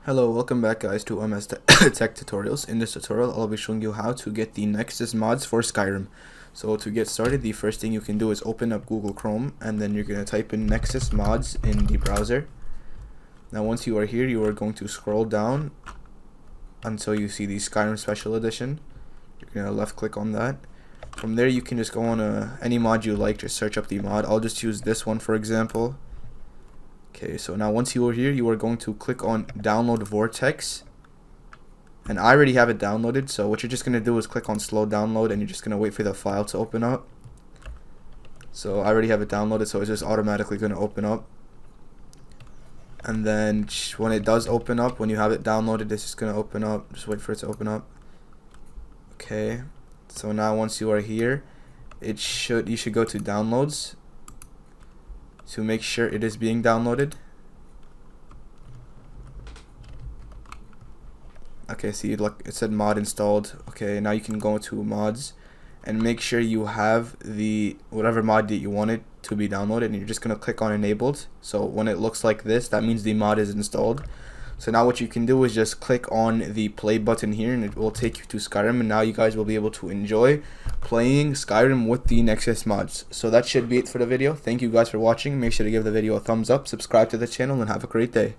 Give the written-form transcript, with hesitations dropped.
Hello, welcome back guys to Tech Tutorials. In this tutorial, I'll be showing you how to get the Nexusmods for Skyrim. So to get started, the first thing you can do is open up Google Chrome, and then you're going to type in Nexusmods in the browser. Now once you are here, you are going to scroll down until you see the Skyrim Special Edition. You're going to left click on that. From there you can just go on any mod you like, just search up the mod. I'll just use this one for example. Okay, so now once you are here, you are going to click on download Vortex, and I already have it downloaded, so what you're just going to do is click on slow download, and you're just going to wait for the file to open up. So I already have it downloaded, so it's just automatically going to open up, and then when it does open up, when you have it downloaded, it's just going to open up. Just wait for it to open up. Okay, so now once you are here, you should go to downloads to make sure it is being downloaded. Okay, see, look, it said mod installed. Okay, now you can go into mods and make sure you have the whatever mod that you wanted to be downloaded, and you're just gonna click on enabled. So when it looks like this, that means the mod is installed. So now what you can do is just click on the play button here, and it will take you to Skyrim, and now you guys will be able to enjoy playing Skyrim with the Nexusmods. So that should be it for the video. Thank you guys for watching. Make sure to give the video a thumbs up, subscribe to the channel, and have a great day.